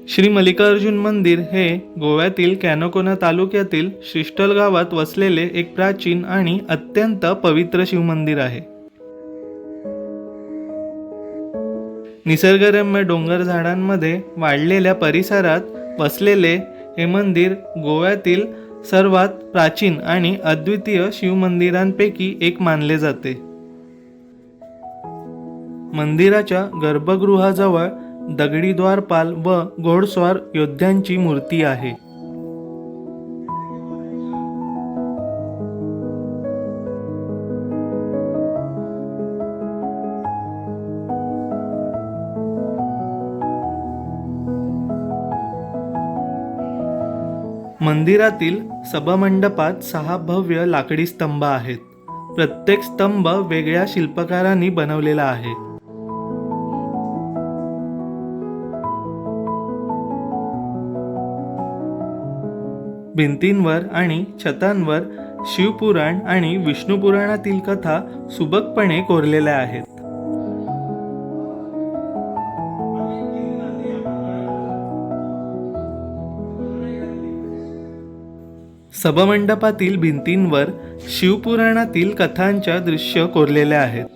श्री मल्लिकार्जुन मंदिर हे गोव्यातील कॅनोकोना तालुक्यातील श्रीस्थल गावात वसलेले एक प्राचीन आणि अत्यंत पवित्र शिवमंदिर आहे। निसर्गरम्य डोंगर झाडांमध्ये वाढलेल्या परिसरात वसलेले हे मंदिर गोव्यातील सर्वात प्राचीन आणि अद्वितीय शिवमंदिरांपैकी एक मानले जाते। मंदिराच्या गर्भगृहाजवळ दगडी द्वारपाल व घोडस्वार योद्ध्यांची मूर्ती आहे। मंदिरातील सभामंडपात 6 भव्य लाकडी स्तंभ आहेत। प्रत्येक स्तंभ वेगळ्या शिल्पकारांनी बनवलेला आहे। भिंतींवर आणि छतांवर शिवपुराण आणि विष्णुपुराणातील कथा सुबकपणे कोरलेल्या आहेत। सभामंडपातील भिंतींवर शिवपुराणातील कथांच्या दृश्य कोरलेल्या आहेत।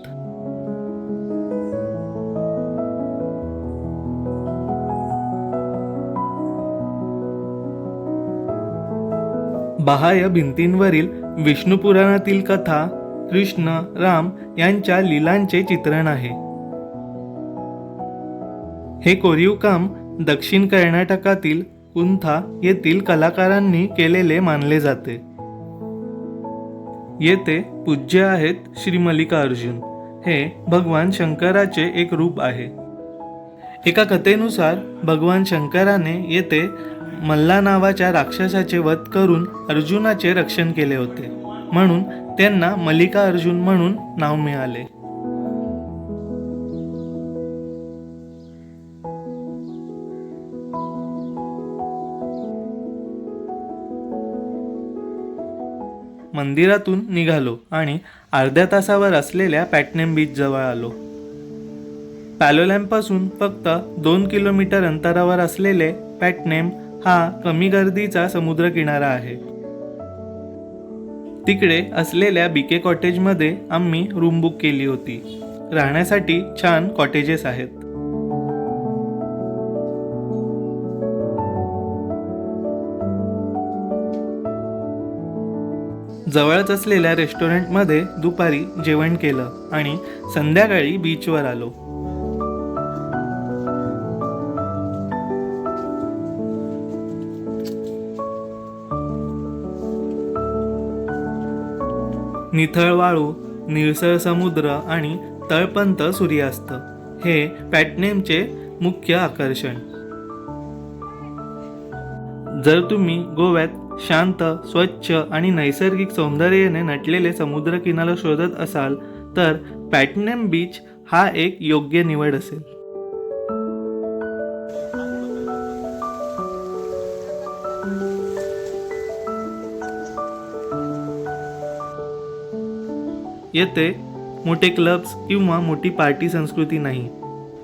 बाह्य भिंतींवरील विष्णू पुराणातील कथा, कृष्ण, राम यांच्या लीलांचे चित्रण आहे। हे कोरीव काम दक्षिण कर्नाटकातील कुंथा येथील कलाकारांनी केलेले मानले जाते। येथे पूज्य आहेत श्री मल्लिकार्जुन, हे भगवान शंकराचे एक रूप आहे। एका कथेनुसार भगवान शंकराने येथे मल्ला नावाच्या राक्षसाचे वध करून अर्जुनाचे रक्षण केले होते, म्हणून त्यांना मल्लिकार्जुन म्हणून नाव मिळाले। मंदिरातून निघालो आणि अर्ध्या तासावर असलेल्या पॅटनेम बीच जवळ आलो। पॅलोलॅमपासून फक्त 2 किलोमीटर अंतरावर असलेले पॅटनेम हा कमी गर्दीचा समुद्र किनारा आहे। तिकडे असलेल्या बीके कॉटेजमध्ये आम्ही रूम बुक केली होती। राहण्यासाठी छान कॉटेजेस आहेत। जवळच असलेल्या रेस्टॉरंटमध्ये दुपारी जेवण केलं आणि संध्याकाळी बीचवर आलो। निथळ वाळू, निळसर समुद्र आणि तळपंत सूर्यास्त हे पॅटनेमचे मुख्य आकर्षण। जर तुम्ही गोव्यात शांत, स्वच्छ आणि नैसर्गिक सौंदर्याने नटलेले समुद्रकिनारा शोधत असाल तर पॅटनेम बीच हा एक योग्य निवड असेल। येथे मोठे क्लब्स किंवा मोठी पार्टी संस्कृती नाही,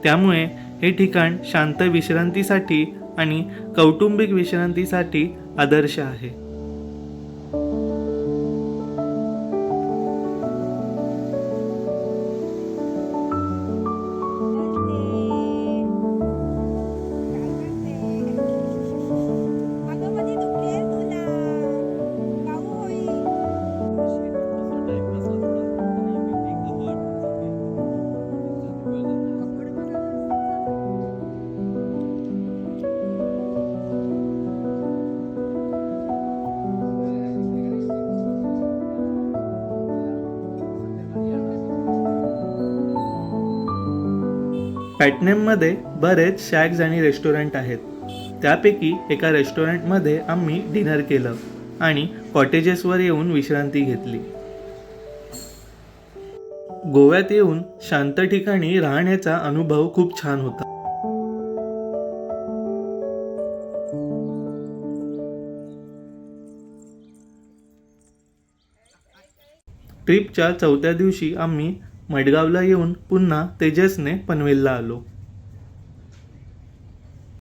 त्यामुळे हे ठिकाण शांत विश्रांतीसाठी आणि कौटुंबिक विश्रांतीसाठी आदर्श आहे। पॅटनेममध्ये बरेच शॅक्स आणि रेस्टॉरंट आहेत। त्यापैकी एका रेस्टॉरंटमध्ये आम्ही डिनर केलं आणि कॉटेजेसवर येऊन विश्रांती घेतली। गोव्यात येऊन शांत ठिकाणी राहण्याचा अनुभव खूप छान होता। ट्रिपच्या 4थ्या दिवशी आम्ही मडगावला येऊन पुन्हा तेजसने पनवेलला आलो।